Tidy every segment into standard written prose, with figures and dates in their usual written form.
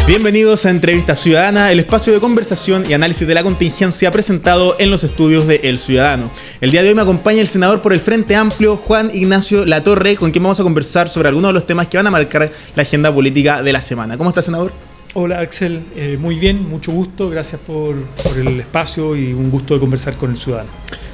Bienvenidos a Entrevista Ciudadana, el espacio de conversación y análisis de la contingencia presentado en los estudios de El Ciudadano. El día de hoy me acompaña el senador por el Frente Amplio, Juan Ignacio Latorre, con quien vamos a conversar sobre algunos de los temas que van a marcar la agenda política de la semana. ¿Cómo está, senador? Hola, Axel. Muy bien, mucho gusto. Gracias por el espacio y un gusto de conversar con El Ciudadano.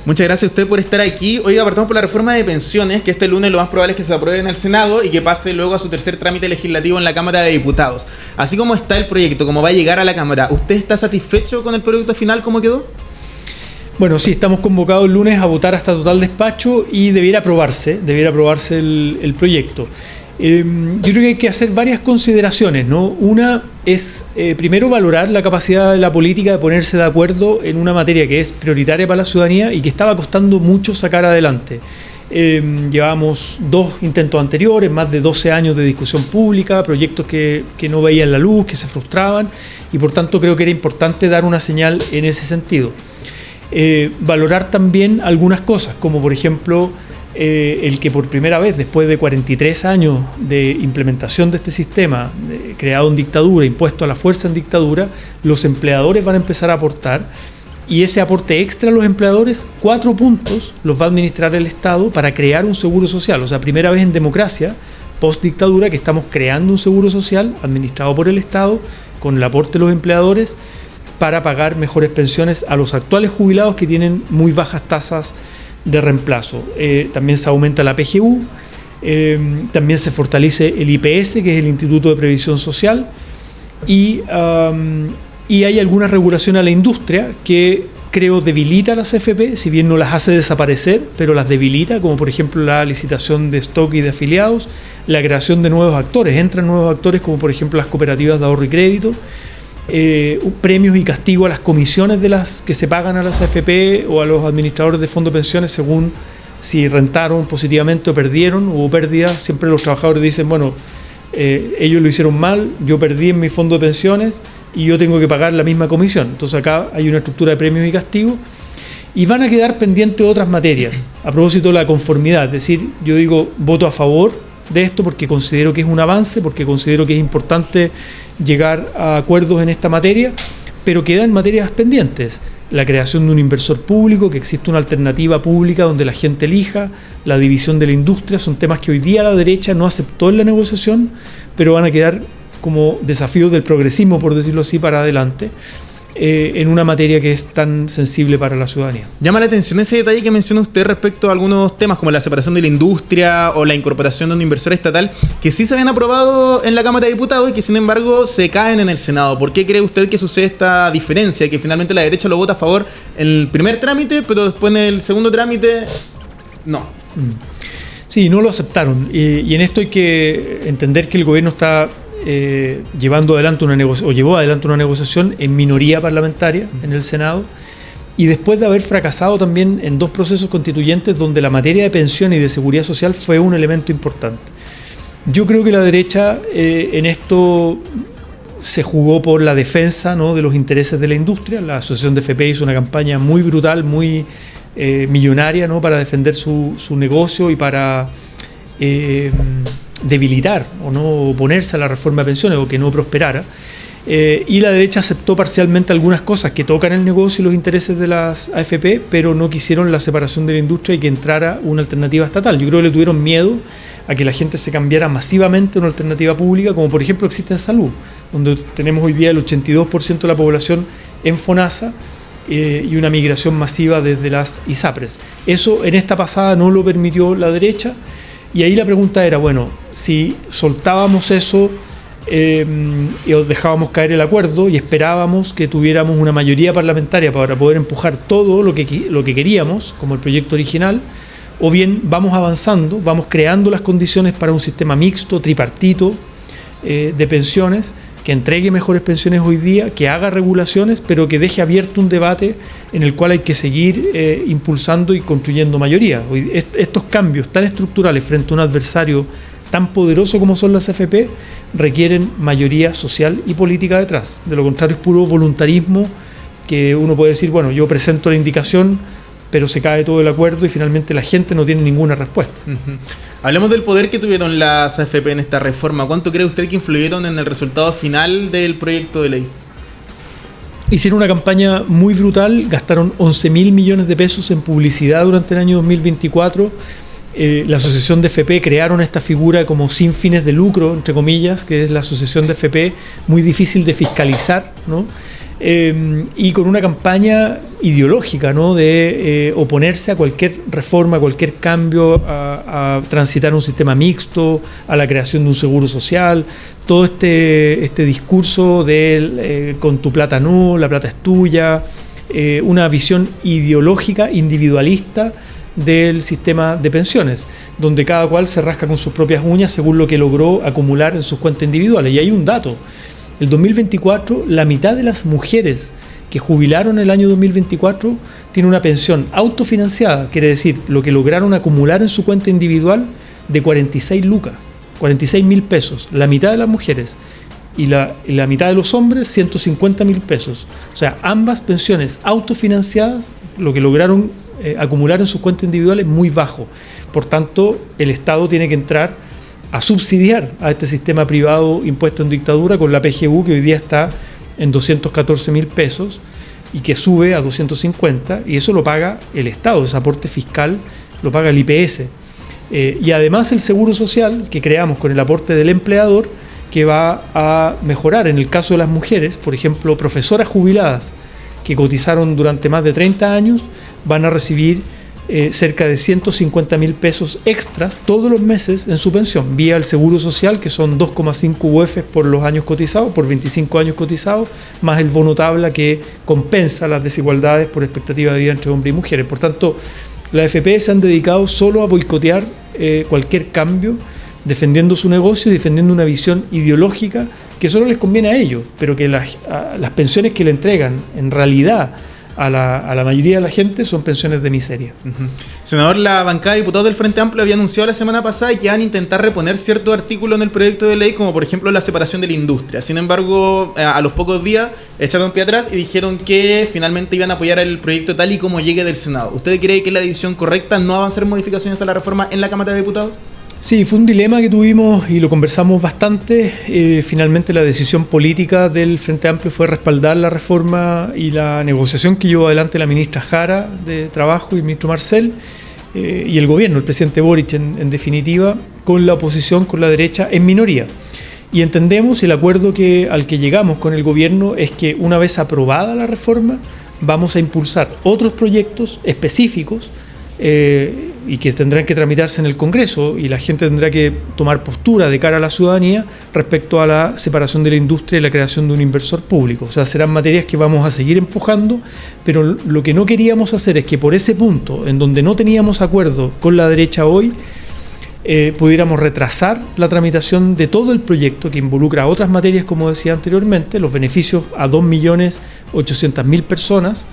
Muchas gracias a usted por estar aquí. Hoy partamos por la reforma de pensiones, que este lunes lo más probable es que se apruebe en el Senado y que pase luego a su tercer trámite legislativo en la Cámara de Diputados. Así como está el proyecto, como va a llegar a la Cámara, ¿usted está satisfecho con el producto final, cómo quedó? Bueno, sí, estamos convocados el lunes a votar hasta total despacho y debiera aprobarse el proyecto. Yo creo que hay que hacer varias consideraciones, ¿no? Una es, primero, valorar la capacidad de la política de ponerse de acuerdo en una materia que es prioritaria para la ciudadanía y que estaba costando mucho sacar adelante. Llevábamos 2 intentos anteriores, más de 12 años de discusión pública, proyectos que no veían la luz, que se frustraban, y por tanto creo que era importante dar una señal en ese sentido. Valorar también algunas cosas, como por ejemplo el que por primera vez, después de 43 años de implementación de este sistema, creado en dictadura, impuesto a la fuerza en dictadura, los empleadores van a empezar a aportar, y ese aporte extra a los empleadores, 4 puntos, los va a administrar el Estado para crear un seguro social. O sea, primera vez en democracia, post dictadura, que estamos creando un seguro social administrado por el Estado, con el aporte de los empleadores, para pagar mejores pensiones a los actuales jubilados que tienen muy bajas tasas de reemplazo. También se aumenta la PGU, también se fortalece el IPS, que es el Instituto de Previsión Social, y hay alguna regulación a la industria que creo debilita a las AFP, si bien no las hace desaparecer, pero las debilita, como por ejemplo la licitación de stock y de afiliados, la creación de nuevos actores, entran nuevos actores como por ejemplo las cooperativas de ahorro y crédito, premios y castigo a las comisiones de las que se pagan a las AFP o a los administradores de fondos de pensiones según si rentaron positivamente o perdieron, hubo pérdidas. Siempre los trabajadores dicen, bueno, ellos lo hicieron mal, yo perdí en mi fondo de pensiones y yo tengo que pagar la misma comisión. Entonces acá hay una estructura de premios y castigos y van a quedar pendientes otras materias. A propósito de la conformidad, es decir, yo digo, voto a favor de esto porque considero que es un avance, porque considero que es importante llegar a acuerdos en esta materia, pero quedan materias pendientes. La creación de un inversor público, que existe una alternativa pública donde la gente elija, la división de la industria, son temas que hoy día la derecha no aceptó en la negociación, pero van a quedar como desafíos del progresismo, por decirlo así, para adelante, en una materia que es tan sensible para la ciudadanía. Llama la atención ese detalle que menciona usted respecto a algunos temas como la separación de la industria o la incorporación de un inversor estatal que sí se habían aprobado en la Cámara de Diputados y que sin embargo se caen en el Senado. ¿Por qué cree usted que sucede esta diferencia? Que finalmente la derecha lo vota a favor en el primer trámite, pero después en el segundo trámite no. Sí, no lo aceptaron. Y en esto hay que entender que el gobierno está llevó adelante una negociación en minoría parlamentaria en el Senado, y después de haber fracasado también en 2 procesos constituyentes donde la materia de pensión y de seguridad social fue un elemento importante. Yo creo que la derecha en esto se jugó por la defensa, ¿no?, de los intereses de la industria. La Asociación de FP hizo una campaña muy brutal, muy millonaria, ¿no?, para defender su negocio y para debilitar o no oponerse a la reforma de pensiones o que no prosperara, y la derecha aceptó parcialmente algunas cosas que tocan el negocio y los intereses de las AFP, pero no quisieron la separación de la industria y que entrara una alternativa estatal. Yo creo que le tuvieron miedo a que la gente se cambiara masivamente a una alternativa pública, como por ejemplo existe en salud, donde tenemos hoy día el 82% de la población en FONASA, y una migración masiva desde las ISAPRES. Eso en esta pasada no lo permitió la derecha. Y ahí la pregunta era, bueno, si soltábamos eso y dejábamos caer el acuerdo y esperábamos que tuviéramos una mayoría parlamentaria para poder empujar todo lo que queríamos, como el proyecto original, o bien vamos avanzando, vamos creando las condiciones para un sistema mixto, tripartito, de pensiones, que entregue mejores pensiones hoy día, que haga regulaciones, pero que deje abierto un debate en el cual hay que seguir impulsando y construyendo mayoría. Estos cambios tan estructurales frente a un adversario tan poderoso como son las AFP requieren mayoría social y política detrás. De lo contrario es puro voluntarismo, que uno puede decir, bueno, yo presento la indicación pero se cae todo el acuerdo y finalmente la gente no tiene ninguna respuesta. Hablemos del poder que tuvieron las AFP en esta reforma. ¿Cuánto cree usted que influyeron en el resultado final del proyecto de ley? Hicieron una campaña muy brutal, gastaron 11.000 millones de pesos en publicidad durante el año 2024. La asociación de FP crearon esta figura como sin fines de lucro, entre comillas, que es la asociación de FP, muy difícil de fiscalizar, ¿no? Y con una campaña ideológica, ¿no? De oponerse a cualquier reforma, a cualquier cambio, a transitar un sistema mixto, a la creación de un seguro social, todo este discurso de con tu plata no, la plata es tuya, una visión ideológica, individualista del sistema de pensiones, donde cada cual se rasca con sus propias uñas según lo que logró acumular en sus cuentas individuales. Y hay un dato: el 2024, la mitad de las mujeres que jubilaron el año 2024 tiene una pensión autofinanciada, quiere decir, lo que lograron acumular en su cuenta individual de 46 lucas, 46.000 pesos, la mitad de las mujeres, y la mitad de los hombres 150.000 pesos. O sea, ambas pensiones autofinanciadas, lo que lograron acumular en sus cuentas individuales muy bajo. Por tanto, el Estado tiene que entrar a subsidiar a este sistema privado impuesto en dictadura con la PGU, que hoy día está en 214.000 pesos y que sube a 250, y eso lo paga el Estado, ese aporte fiscal lo paga el IPS. Y además el seguro social que creamos con el aporte del empleador, que va a mejorar en el caso de las mujeres, por ejemplo, profesoras jubiladas que cotizaron durante más de 30 años, van a recibir cerca de 150.000 pesos extras todos los meses en su pensión, vía el seguro social, que son 2,5 UF por los años cotizados, por 25 años cotizados, más el bono tabla que compensa las desigualdades por expectativa de vida entre hombres y mujeres. Por tanto, las AFP se han dedicado solo a boicotear cualquier cambio, defendiendo su negocio y defendiendo una visión ideológica que solo les conviene a ellos, pero que las pensiones que le entregan en realidad a la mayoría de la gente son pensiones de miseria. Senador, la bancada de diputados del Frente Amplio había anunciado la semana pasada que van a intentar reponer ciertos artículos en el proyecto de ley, como por ejemplo la separación de la industria. Sin embargo, a los pocos días echaron pie atrás y dijeron que finalmente iban a apoyar el proyecto tal y como llegue del Senado. ¿Usted cree que es la decisión correcta no avanzar modificaciones a la reforma en la Cámara de Diputados? Sí, fue un dilema que tuvimos y lo conversamos bastante. Finalmente la decisión política del Frente Amplio fue respaldar la reforma y la negociación que llevó adelante la ministra Jara de Trabajo y el ministro Marcel y el gobierno, el presidente Boric en definitiva, con la oposición, con la derecha en minoría. Y entendemos, el acuerdo al que llegamos con el gobierno es que una vez aprobada la reforma vamos a impulsar otros proyectos específicos y que tendrán que tramitarse en el Congreso, y la gente tendrá que tomar postura de cara a la ciudadanía respecto a la separación de la industria y la creación de un inversor público. O sea, serán materias que vamos a seguir empujando, pero lo que no queríamos hacer es que por ese punto, en donde no teníamos acuerdo con la derecha hoy, pudiéramos retrasar la tramitación de todo el proyecto, que involucra otras materias, como decía anteriormente, los beneficios a 2.800.000 personas,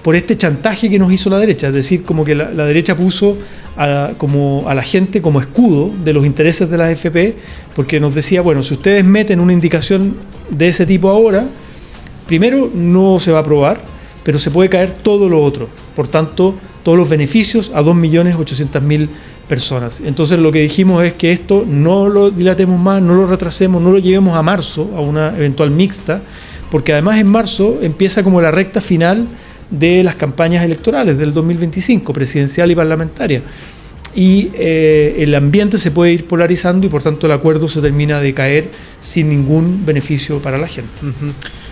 por este chantaje que nos hizo la derecha. Es decir, como que la derecha puso a la gente como escudo de los intereses de las AFP, porque nos decía, bueno, si ustedes meten una indicación de ese tipo ahora, primero no se va a aprobar, pero se puede caer todo lo otro. Por tanto, todos los beneficios a 2.800.000 personas. Entonces lo que dijimos es que esto no lo dilatemos más, no lo retrasemos, no lo llevemos a marzo, a una eventual mixta, porque además en marzo empieza como la recta final de las campañas electorales del 2025, presidencial y parlamentaria. Y el ambiente se puede ir polarizando y por tanto el acuerdo se termina de caer sin ningún beneficio para la gente.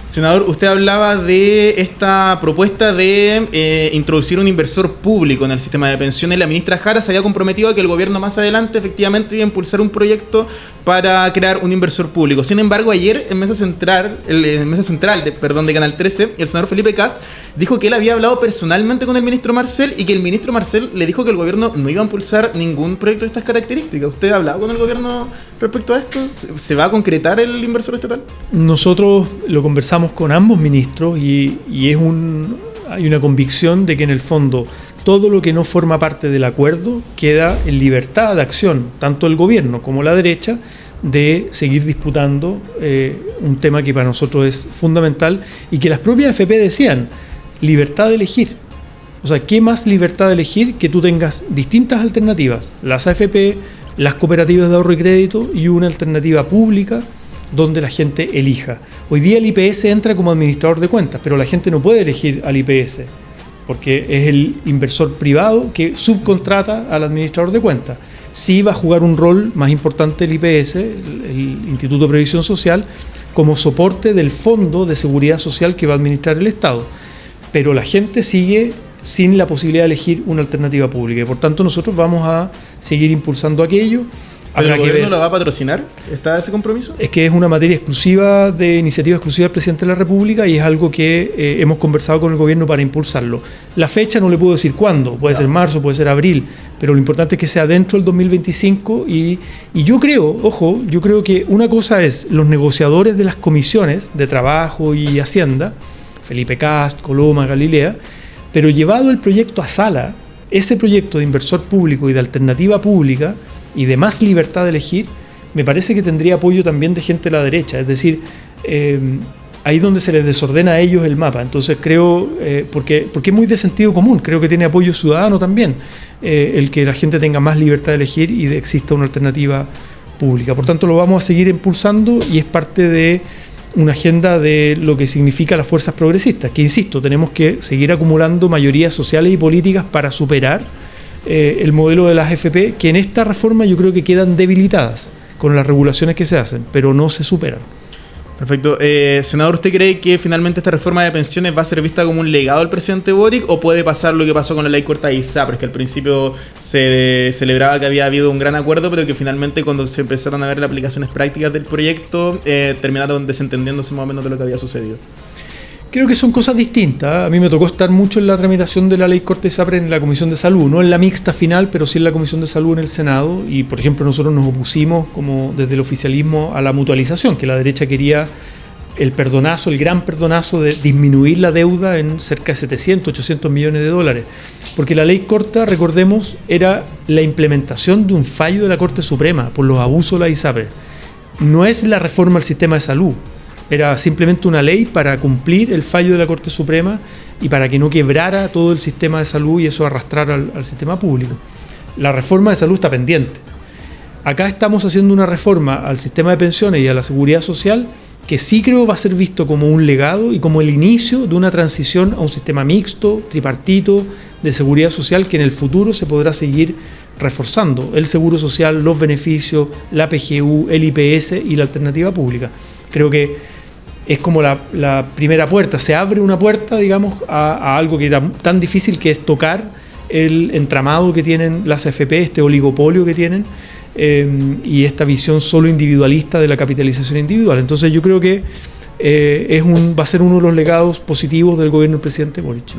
Senador, usted hablaba de esta propuesta de introducir un inversor público en el sistema de pensiones. La ministra Jara se había comprometido a que el gobierno más adelante efectivamente iba a impulsar un proyecto para crear un inversor público. Sin embargo, ayer en Mesa Central de Canal 13, el senador Felipe Kast dijo que él había hablado personalmente con el ministro Marcel y que el ministro Marcel le dijo que el gobierno no iba a impulsar ningún proyecto de estas características. ¿Usted ha hablado con el gobierno respecto a esto? ¿Se va a concretar el inversor estatal? Nosotros lo conversamos con ambos ministros y hay una convicción de que en el fondo todo lo que no forma parte del acuerdo queda en libertad de acción, tanto el gobierno como la derecha, de seguir disputando un tema que para nosotros es fundamental y que las propias AFP decían, libertad de elegir. O sea, ¿qué más libertad de elegir que tú tengas distintas alternativas? Las AFP, las cooperativas de ahorro y crédito y una alternativa pública donde la gente elija. Hoy día el IPS entra como administrador de cuentas, pero la gente no puede elegir al IPS porque es el inversor privado que subcontrata al administrador de cuentas. Sí va a jugar un rol más importante el IPS, el Instituto de Previsión Social, como soporte del Fondo de Seguridad Social que va a administrar el Estado. Pero la gente sigue sin la posibilidad de elegir una alternativa pública. Y por tanto nosotros vamos a seguir impulsando aquello. ¿Pero el gobierno lo va a patrocinar? ¿Está ese compromiso? Es que es una materia exclusiva, de iniciativa exclusiva del presidente de la República, y es algo que hemos conversado con el gobierno para impulsarlo. La fecha no le puedo decir cuándo, puede ser marzo, puede ser abril, pero lo importante es que sea dentro del 2025 y yo creo que una cosa es los negociadores de las comisiones de Trabajo y Hacienda, Felipe Cast, Coloma, Galilea, pero llevado el proyecto a sala, ese proyecto de inversor público y de alternativa pública y de más libertad de elegir, me parece que tendría apoyo también de gente de la derecha, es decir, ahí donde se les desordena a ellos el mapa. Entonces creo, porque es muy de sentido común, creo que tiene apoyo ciudadano también, el que la gente tenga más libertad de elegir y exista una alternativa pública. Por tanto, lo vamos a seguir impulsando y es parte de una agenda de lo que significa las fuerzas progresistas, que insisto, tenemos que seguir acumulando mayorías sociales y políticas para superar el modelo de las AFP, que en esta reforma yo creo que quedan debilitadas con las regulaciones que se hacen, pero no se superan. Perfecto. Senador, ¿usted cree que finalmente esta reforma de pensiones va a ser vista como un legado del presidente Boric o puede pasar lo que pasó con la ley corta de ISAPRES, que al principio se celebraba que había habido un gran acuerdo, pero que finalmente cuando se empezaron a ver las aplicaciones prácticas del proyecto terminaron desentendiéndose más o menos de lo que había sucedido? Creo que son cosas distintas. A mí me tocó estar mucho en la tramitación de la ley corta de ISAPRES en la Comisión de Salud, no en la mixta final, pero sí en la Comisión de Salud en el Senado. Y, por ejemplo, nosotros nos opusimos como desde el oficialismo a la mutualización, que la derecha quería el perdonazo, el gran perdonazo de disminuir la deuda en cerca de 700, 800 millones de dólares. Porque la ley corta, recordemos, era la implementación de un fallo de la Corte Suprema por los abusos de la ISAPRES. No es la reforma al sistema de salud. Era simplemente una ley para cumplir el fallo de la Corte Suprema y para que no quebrara todo el sistema de salud y eso arrastrara al sistema público. La reforma de salud está pendiente. Acá estamos haciendo una reforma al sistema de pensiones y a la seguridad social que sí creo va a ser visto como un legado y como el inicio de una transición a un sistema mixto, tripartito, de seguridad social que en el futuro se podrá seguir reforzando. El seguro social, los beneficios, la PGU, el IPS y la alternativa pública. Creo que es como la primera puerta, se abre una puerta, digamos, a algo que era tan difícil, que es tocar el entramado que tienen las AFP, este oligopolio que tienen, y esta visión solo individualista de la capitalización individual. Entonces yo creo que va a ser uno de los legados positivos del gobierno del presidente Boric.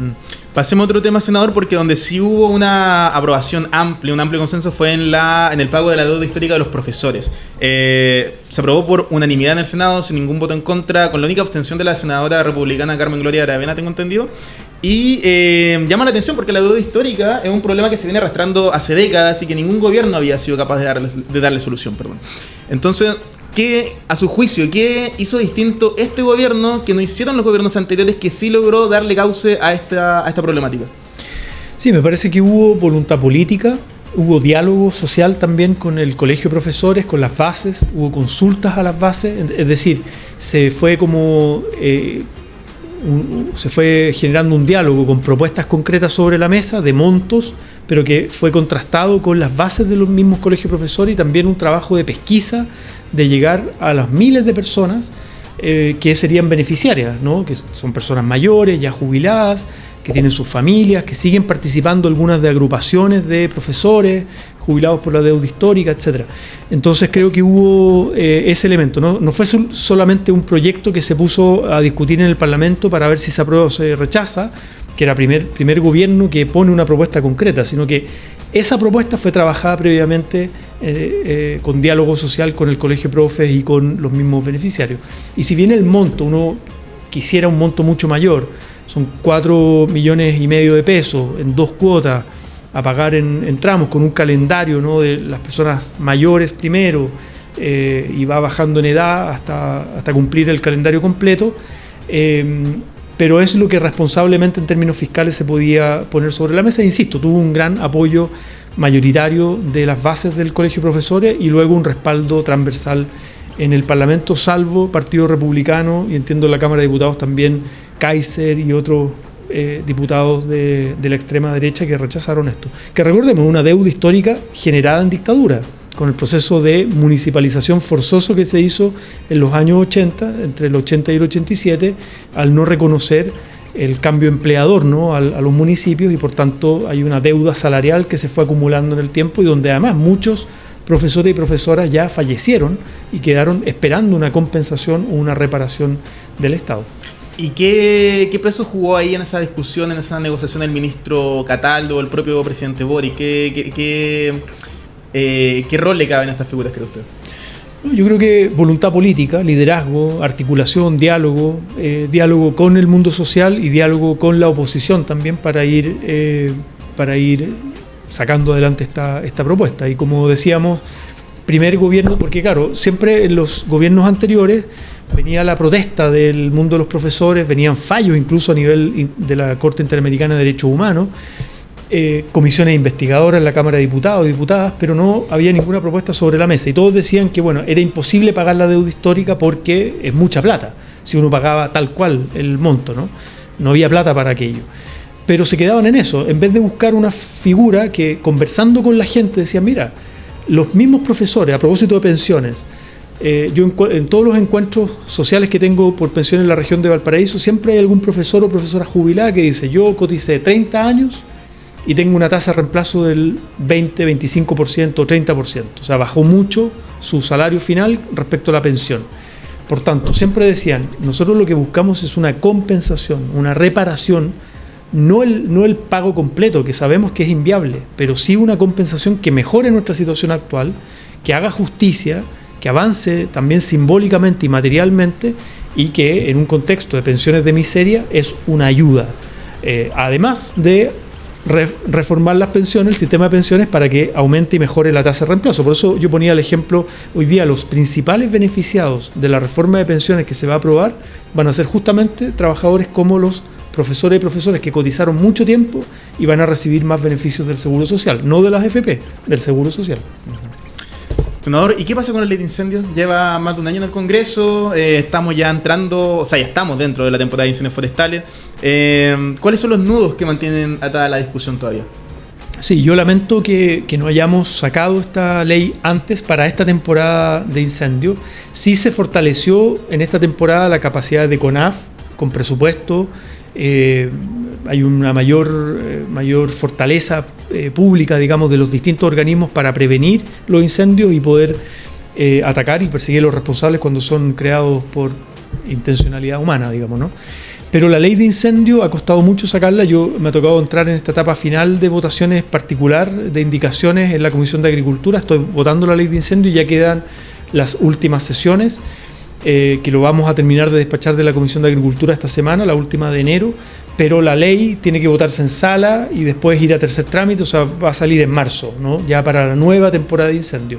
Pasemos a otro tema, senador, porque donde sí hubo una aprobación amplia, un amplio consenso fue en el pago de la deuda histórica de los profesores. Se aprobó por unanimidad en el Senado, sin ningún voto en contra, con la única abstención de la senadora republicana Carmen Gloria Aravena, tengo entendido. Y llama la atención porque la deuda histórica es un problema que se viene arrastrando hace décadas y que ningún gobierno había sido capaz de darle solución. Entonces, a su juicio, ¿qué hizo distinto este gobierno que no hicieron los gobiernos anteriores que sí logró darle cauce a esta problemática? Sí, me parece que hubo voluntad política, hubo diálogo social también con el colegio de profesores, con las bases, hubo consultas a las bases, es decir, se fue generando un diálogo con propuestas concretas sobre la mesa de montos, pero que fue contrastado con las bases de los mismos colegios de profesores y también un trabajo de pesquisa de llegar a las miles de personas que serían beneficiarias, ¿no? Que son personas mayores, ya jubiladas, que tienen sus familias, que siguen participando algunas de agrupaciones de profesores jubilados por la deuda histórica, etc. Entonces creo que hubo ese elemento, ¿no? No fue solamente un proyecto que se puso a discutir en el Parlamento para ver si se aprueba o se rechaza, que era primer gobierno que pone una propuesta concreta, sino que esa propuesta fue trabajada previamente con diálogo social con el colegio de profes y con los mismos beneficiarios. Y si bien el monto, uno quisiera un monto mucho mayor, son 4,5 millones de pesos en 2 cuotas a pagar en tramos, con un calendario, ¿no?, de las personas mayores primero y va bajando en edad hasta cumplir el calendario completo. pero es lo que responsablemente en términos fiscales se podía poner sobre la mesa. Insisto, tuvo un gran apoyo mayoritario de las bases del Colegio de Profesores y luego un respaldo transversal en el Parlamento, salvo Partido Republicano y entiendo en la Cámara de Diputados también Kaiser y otros diputados de la extrema derecha que rechazaron esto. Que recordemos, una deuda histórica generada en dictadura, con el proceso de municipalización forzoso que se hizo en los años 80, entre el 80 y el 87, al no reconocer el cambio empleador, ¿no?, a los municipios, y por tanto hay una deuda salarial que se fue acumulando en el tiempo y donde además muchos profesores y profesoras ya fallecieron y quedaron esperando una compensación o una reparación del Estado. ¿Y qué peso jugó ahí en esa discusión, en esa negociación el ministro Cataldo o el propio presidente Boric? ¿Qué rol le caben a estas figuras, cree usted? Yo creo que voluntad política, liderazgo, articulación, diálogo con el mundo social y diálogo con la oposición también para ir sacando adelante esta propuesta. Y como decíamos, primer gobierno, porque claro, siempre en los gobiernos anteriores venía la protesta del mundo de los profesores, venían fallos incluso a nivel de la Corte Interamericana de Derechos Humanos, comisiones investigadoras en la Cámara de Diputados y Diputadas, pero no había ninguna propuesta sobre la mesa y todos decían que bueno, era imposible pagar la deuda histórica porque es mucha plata, si uno pagaba tal cual el monto, no había plata para aquello. Pero se quedaban en eso, en vez de buscar una figura que conversando con la gente decía, mira, los mismos profesores, a propósito de pensiones, yo en todos los encuentros sociales que tengo por pensiones en la región de Valparaíso, siempre hay algún profesor o profesora jubilada que dice, yo coticé 30 años y tengo una tasa de reemplazo del 20, 25% o 30%. O sea, bajó mucho su salario final respecto a la pensión. Por tanto, siempre decían, nosotros lo que buscamos es una compensación, una reparación, no el pago completo, que sabemos que es inviable, pero sí una compensación que mejore nuestra situación actual, que haga justicia, que avance también simbólicamente y materialmente y que en un contexto de pensiones de miseria es una ayuda. Además de reformar las pensiones, el sistema de pensiones para que aumente y mejore la tasa de reemplazo. Por eso yo ponía el ejemplo, hoy día los principales beneficiados de la reforma de pensiones que se va a aprobar van a ser justamente trabajadores como los profesores y profesores que cotizaron mucho tiempo y van a recibir más beneficios del Seguro Social, no de las AFP, del Seguro Social. Senador, ¿y qué pasa con la ley de incendios? Lleva más de un año en el Congreso, estamos ya entrando, o sea, ya estamos dentro de la temporada de incendios forestales. ¿Cuáles son los nudos que mantienen atada la discusión todavía? Sí, yo lamento que no hayamos sacado esta ley antes para esta temporada de incendio. Sí se fortaleció en esta temporada la capacidad de CONAF con presupuesto. Hay una mayor fortaleza pública, digamos, de los distintos organismos para prevenir los incendios y poder atacar y perseguir a los responsables cuando son creados por intencionalidad humana, digamos, ¿no? Pero la ley de incendio ha costado mucho sacarla. Me ha tocado entrar en esta etapa final de votaciones particular, de indicaciones en la Comisión de Agricultura. Estoy votando la ley de incendio y ya quedan las últimas sesiones, que lo vamos a terminar de despachar de la Comisión de Agricultura esta semana, la última de enero, pero la ley tiene que votarse en sala y después ir a tercer trámite, o sea, va a salir en marzo, ¿no?, ya para la nueva temporada de incendio.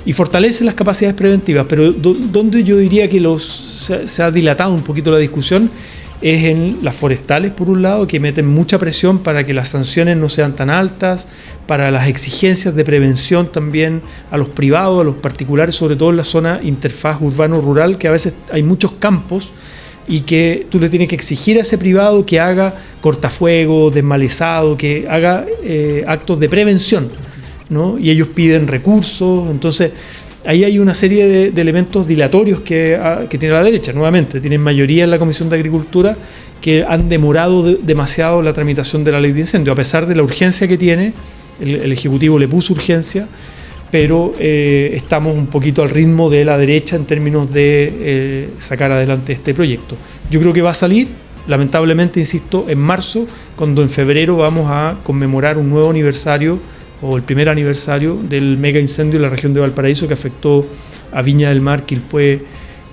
Y fortalece las capacidades preventivas, pero donde yo diría que se ha dilatado un poquito la discusión es en las forestales, por un lado, que meten mucha presión para que las sanciones no sean tan altas, para las exigencias de prevención también a los privados, a los particulares, sobre todo en la zona interfaz urbano-rural, que a veces hay muchos campos y que tú le tienes que exigir a ese privado que haga cortafuego, desmalezado, que haga actos de prevención, ¿no? Y ellos piden recursos, entonces ahí hay una serie de elementos dilatorios que tiene la derecha. Nuevamente, tienen mayoría en la Comisión de Agricultura que han demorado demasiado la tramitación de la ley de incendio, a pesar de la urgencia que tiene. El Ejecutivo le puso urgencia, pero estamos un poquito al ritmo de la derecha en términos de sacar adelante este proyecto. Yo creo que va a salir, lamentablemente, insisto, en marzo, cuando en febrero vamos a conmemorar un nuevo aniversario o el primer aniversario del mega incendio en la región de Valparaíso que afectó a Viña del Mar, Quilpué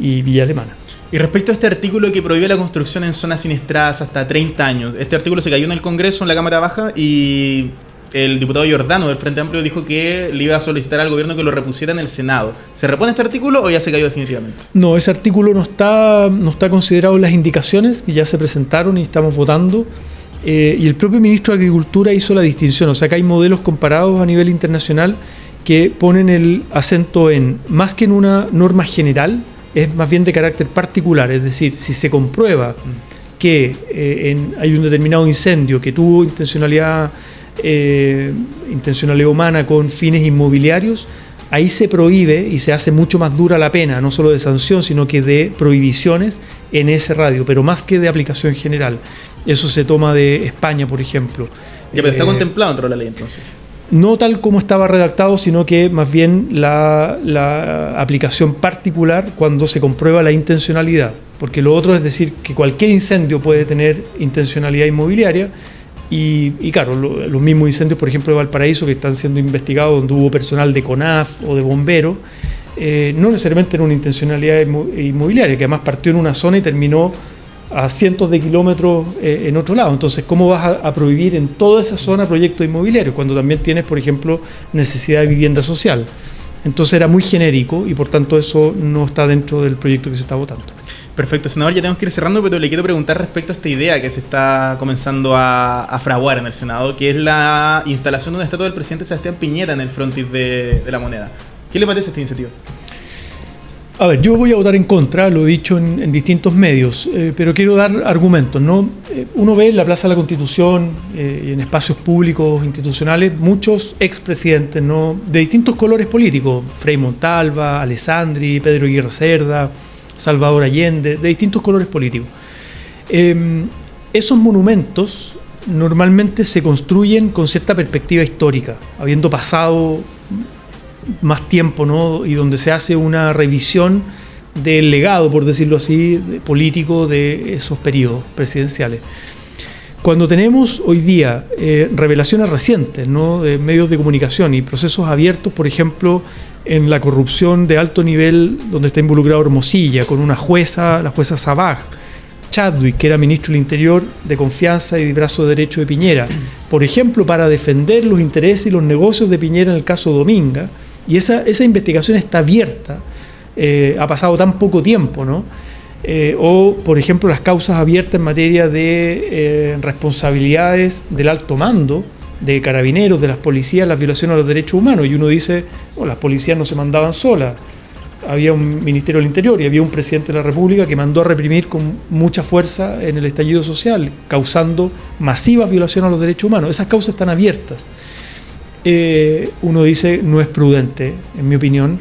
y Villa Alemana. Y respecto a este artículo que prohíbe la construcción en zonas siniestradas hasta 30 años, este artículo se cayó en el Congreso, en la Cámara Baja, y el diputado Giordano del Frente Amplio dijo que le iba a solicitar al gobierno que lo repusiera en el Senado. ¿Se repone este artículo o ya se cayó definitivamente? No, ese artículo no está considerado en las indicaciones que ya se presentaron y estamos votando. Y el propio ministro de Agricultura hizo la distinción. O sea, que hay modelos comparados a nivel internacional que ponen el acento en, más que en una norma general, es más bien de carácter particular. Es decir, si se comprueba que hay un determinado incendio que tuvo intencionalidad humana con fines inmobiliarios, ahí se prohíbe y se hace mucho más dura la pena, no solo de sanción, sino que de prohibiciones en ese radio, pero más que de aplicación general. Eso se toma de España, por ejemplo. Ya, pero está contemplado dentro de la ley, entonces. No tal como estaba redactado, sino que más bien la aplicación particular cuando se comprueba la intencionalidad. Porque lo otro es decir que cualquier incendio puede tener intencionalidad inmobiliaria. Y claro, los mismos incendios, por ejemplo, de Valparaíso, que están siendo investigados, donde hubo personal de CONAF o de bomberos, no necesariamente en una intencionalidad inmobiliaria, que además partió en una zona y terminó a cientos de kilómetros en otro lado. Entonces, ¿cómo vas a prohibir en toda esa zona proyectos inmobiliarios cuando también tienes, por ejemplo, necesidad de vivienda social? Entonces era muy genérico y por tanto eso no está dentro del proyecto que se está votando. Perfecto, senador, ya tenemos que ir cerrando, pero le quiero preguntar respecto a esta idea que se está comenzando a fraguar en el Senado, que es la instalación de una estatua del presidente Sebastián Piñera en el frontis de la Moneda. ¿Qué le parece esta iniciativa? A ver, yo voy a votar en contra, lo he dicho en distintos medios, pero quiero dar argumentos, ¿no? Uno ve en la Plaza de la Constitución y en espacios públicos institucionales muchos expresidentes, ¿no?, de distintos colores políticos, Frei Montalva, Alessandri, Pedro Aguirre Cerda, Salvador Allende, de distintos colores políticos. Esos monumentos normalmente se construyen con cierta perspectiva histórica, habiendo pasado más tiempo, ¿no?, y donde se hace una revisión del legado, por decirlo así, político de esos periodos presidenciales. Cuando tenemos hoy día revelaciones recientes, ¿no?, de medios de comunicación y procesos abiertos, por ejemplo, en la corrupción de alto nivel donde está involucrado Hermosilla, con una jueza, la jueza Sabaj, Chadwick, que era ministro del Interior de confianza y de brazo derecho de Piñera, por ejemplo, para defender los intereses y los negocios de Piñera en el caso Dominga, y esa investigación está abierta, ha pasado tan poco tiempo, ¿no? O, por ejemplo, las causas abiertas en materia de responsabilidades del alto mando, de carabineros, de las policías, las violaciones a los derechos humanos. Y uno dice, las policías no se mandaban solas. Había un Ministerio del Interior y había un presidente de la República que mandó a reprimir con mucha fuerza en el estallido social, causando masivas violaciones a los derechos humanos. Esas causas están abiertas. Uno dice, no es prudente, en mi opinión,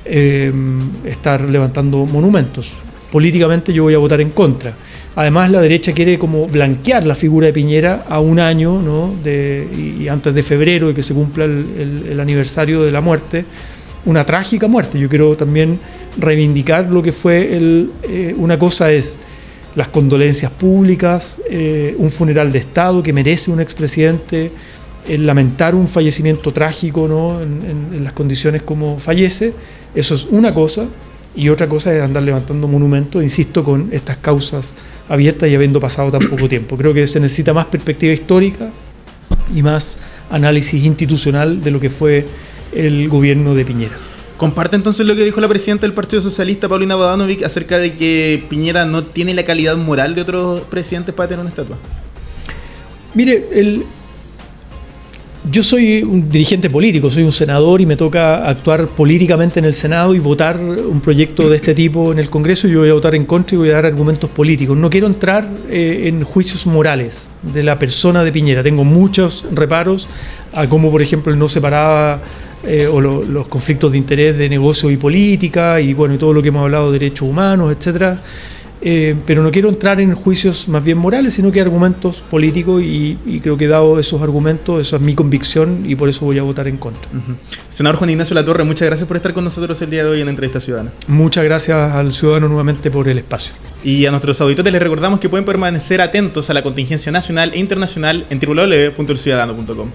estar levantando monumentos. Políticamente yo voy a votar en contra. Además, la derecha quiere como blanquear la figura de Piñera a un año, ¿no?, y antes de febrero, de que se cumpla el aniversario de la muerte, una trágica muerte. Yo quiero también reivindicar lo que fue una cosa es las condolencias públicas, un funeral de Estado que merece un expresidente, el lamentar un fallecimiento trágico, ¿no?, en las condiciones como fallece. Eso es una cosa. Y otra cosa es andar levantando monumentos, insisto, con estas causas abiertas y habiendo pasado tan poco tiempo. Creo que se necesita más perspectiva histórica y más análisis institucional de lo que fue el gobierno de Piñera. ¿Comparte entonces lo que dijo la presidenta del Partido Socialista, Paulina Bodanovich, acerca de que Piñera no tiene la calidad moral de otros presidentes para tener una estatua? Mire, yo soy un dirigente político, soy un senador y me toca actuar políticamente en el Senado y votar un proyecto de este tipo en el Congreso. Yo voy a votar en contra y voy a dar argumentos políticos. No quiero entrar en juicios morales de la persona de Piñera. Tengo muchos reparos a cómo, por ejemplo, él no separaba los conflictos de interés de negocio y política y bueno, y todo lo que hemos hablado de derechos humanos, etcétera. Pero no quiero entrar en juicios más bien morales, sino que argumentos políticos y creo que dado esos argumentos, esa es mi convicción y por eso voy a votar en contra. Senador Juan Ignacio Latorre, muchas gracias por estar con nosotros el día de hoy en Entrevista Ciudadana. Muchas gracias al ciudadano nuevamente por el espacio. Y a nuestros auditores les recordamos que pueden permanecer atentos a la contingencia nacional e internacional en www.elciudadano.com.